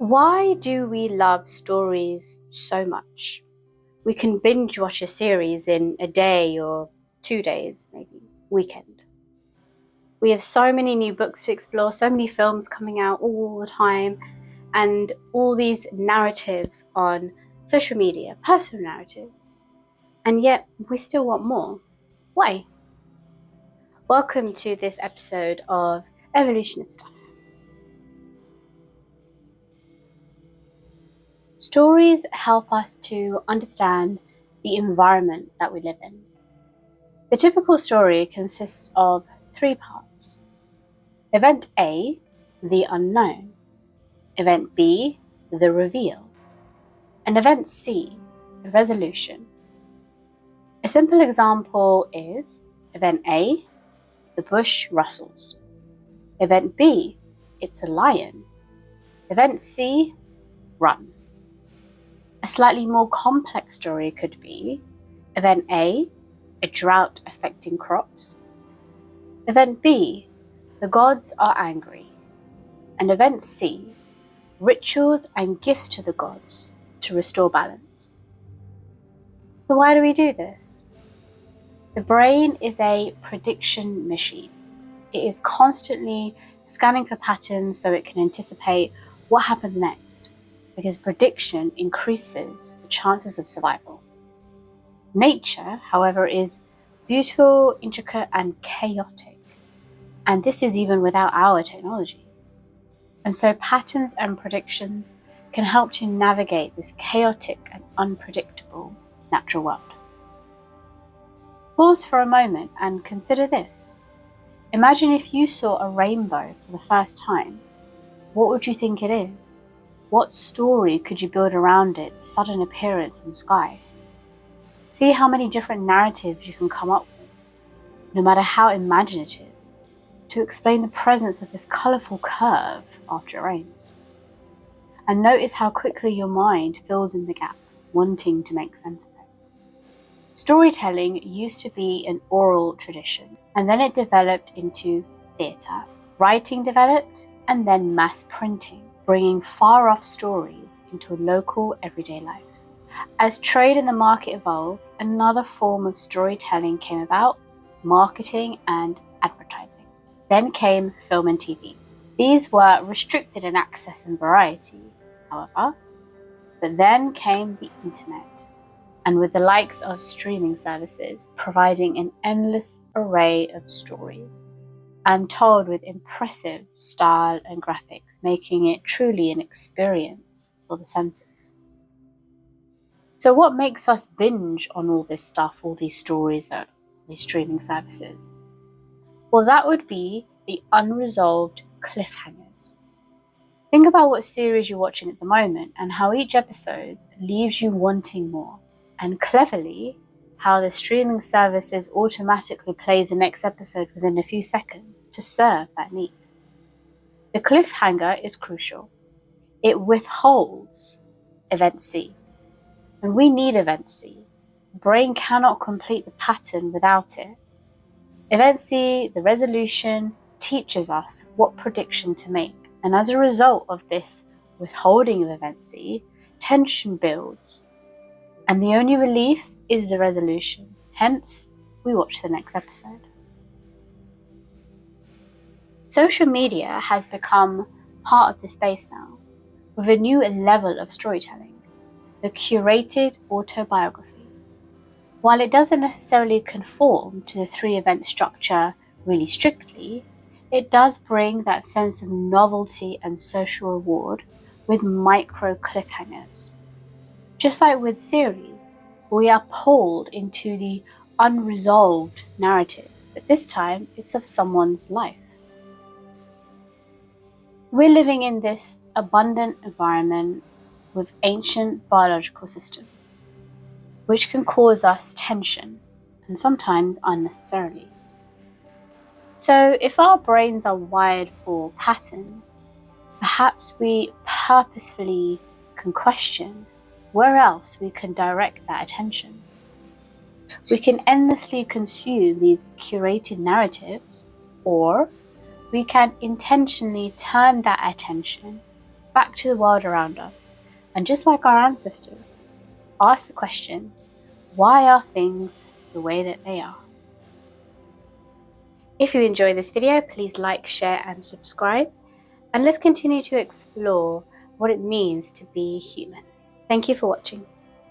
Why do we love stories so much? We can binge watch a series in a day or 2 days, maybe, weekend. We have so many new books to explore, so many films coming out all the time, and all these narratives on social media, personal narratives. And yet, we still want more. Why? Welcome to this episode of Evolution of Stuff. Stories help us to understand the environment that we live in. The typical story consists of 3 parts. Event A, the unknown. Event B, the reveal. And Event C, the resolution. A simple example is Event A, the bush rustles. Event B, it's a lion. Event C, run. A slightly more complex story could be Event A, a drought affecting crops. Event B, the gods are angry. And Event C, rituals and gifts to the gods to restore balance. So why do we do this? The brain is a prediction machine. It is constantly scanning for patterns so it can anticipate what happens next, because prediction increases the chances of survival. Nature, however, is beautiful, intricate, and chaotic. And this is even without our technology. And so patterns and predictions can help to navigate this chaotic and unpredictable natural world. Pause for a moment and consider this. Imagine if you saw a rainbow for the first time. What would you think it is? What story could you build around its sudden appearance in the sky? See how many different narratives you can come up with, no matter how imaginative, to explain the presence of this colourful curve after it rains. And notice how quickly your mind fills in the gap, wanting to make sense of it. Storytelling used to be an oral tradition, and then it developed into theatre. Writing developed, and then mass printing, bringing far-off stories into local everyday life. As trade and the market evolved, another form of storytelling came about: marketing and advertising. Then came film and TV. These were restricted in access and variety, however, but then came the internet, and with the likes of streaming services providing an endless array of stories, and told with impressive style and graphics, making it truly an experience for the senses. So what makes us binge on all this stuff, all these stories at these streaming services? Well, that would be the unresolved cliffhangers. Think about what series you're watching at the moment and how each episode leaves you wanting more. And cleverly, how the streaming services automatically plays the next episode within a few seconds to serve that need. The cliffhanger is crucial. It withholds Event C. And we need Event C. The brain cannot complete the pattern without it. Event C, the resolution, teaches us what prediction to make. And as a result of this withholding of Event C, tension builds. And the only relief is the resolution. Hence, we watch the next episode. Social media has become part of the space now, with a new level of storytelling, the curated autobiography. While it doesn't necessarily conform to the 3-event structure really strictly, it does bring that sense of novelty and social reward with micro cliffhangers. Just like with series, we are pulled into the unresolved narrative, but this time it's of someone's life. We're living in this abundant environment with ancient biological systems, which can cause us tension, and sometimes unnecessarily. So if our brains are wired for patterns, perhaps we purposefully can question where else we can direct that attention. We can endlessly consume these curated narratives, or we can intentionally turn that attention back to the world around us, and just like our ancestors, ask the question, why are things the way that they are? If you enjoyed this video, please like, share, and subscribe, and let's continue to explore what it means to be human. Thank you for watching.